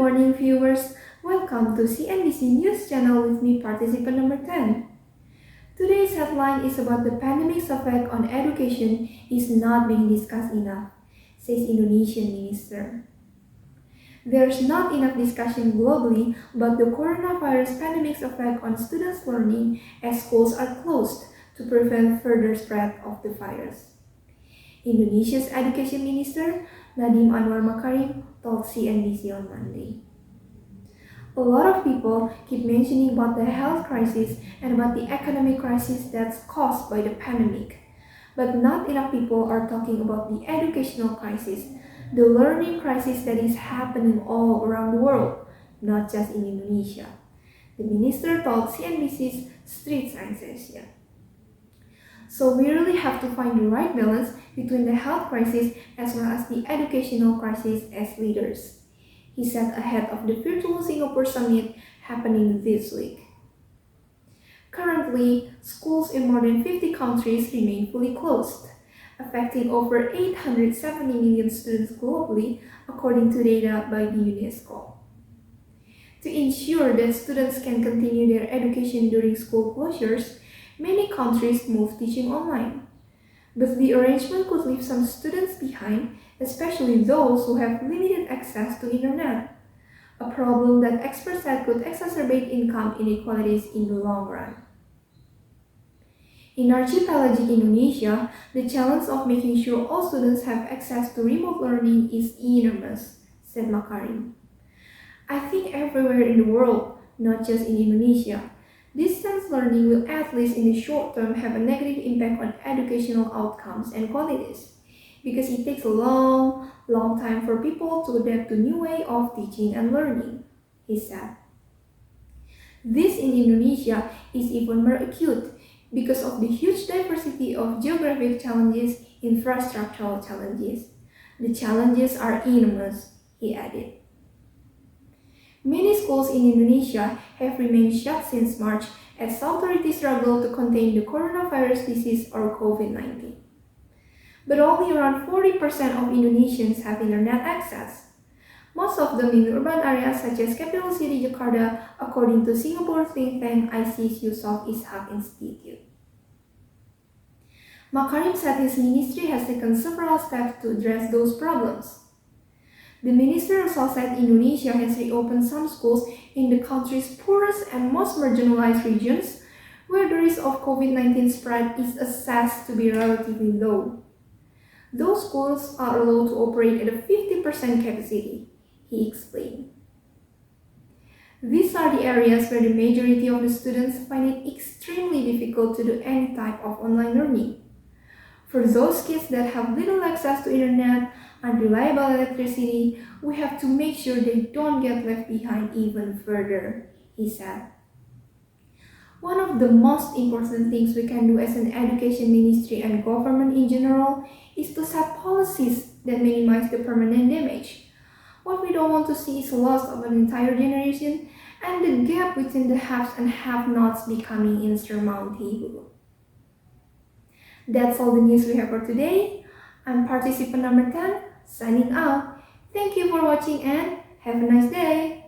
morning viewers, welcome to CNBC News Channel with me, participant number 10. Today's headline is about the pandemic's effect on education is not being discussed enough, says Indonesian minister. There's not enough discussion globally about the coronavirus pandemic's effect on students' learning as schools are closed to prevent further spread of the virus. Indonesia's Education Minister Nadiem Anwar Makarim told CNBC on Monday. A lot of people keep mentioning about the health crisis and about the economic crisis that's caused by the pandemic. But not enough people are talking about the educational crisis, the learning crisis that is happening all around the world, not just in Indonesia. The minister told CNBC's Street Science Asia. So we really have to find the right balance between the health crisis as well as the educational crisis as leaders, he said ahead of the virtual Singapore summit happening this week. Currently, schools in more than 50 countries remain fully closed, affecting over 870 million students globally, according to data by the UNESCO. To ensure that students can continue their education during school closures, many countries move teaching online. But the arrangement could leave some students behind, especially those who have limited access to internet, a problem that experts said could exacerbate income inequalities in the long run. In archipelagic Indonesia, the challenge of making sure all students have access to remote learning is enormous, said Makarim. I think everywhere in the world, not just in Indonesia, distance learning will at least in the short term have a negative impact on educational outcomes and qualities, because it takes a long time for people to adapt to new way of teaching and learning, he said. This in Indonesia is even more acute because of the huge diversity of geographic challenges, infrastructural challenges. The challenges are enormous, he added. Many schools in Indonesia have remained shut since March as authorities struggle to contain the coronavirus disease or COVID-19. But only around 40% of Indonesians have internet access, most of them in urban areas such as capital city Jakarta, according to Singapore think tank IC's Yusof Ishak Institute. Makarim said his ministry has taken several steps to address those problems. The minister also said Indonesia has reopened some schools in the country's poorest and most marginalized regions, where the risk of COVID-19 spread is assessed to be relatively low. Those schools are allowed to operate at a 50% capacity, he explained. These are the areas where the majority of the students find it extremely difficult to do any type of online learning. For those kids that have little access to internet, unreliable electricity, we have to make sure they don't get left behind even further, he said. One of the most important things we can do as an education ministry and government in general is to set policies that minimize the permanent damage. What we don't want to see is a loss of an entire generation and the gap between the haves and have-nots becoming insurmountable. That's all the news we have for today. I'm participant number 10, signing out. Thank you for watching and have a nice day.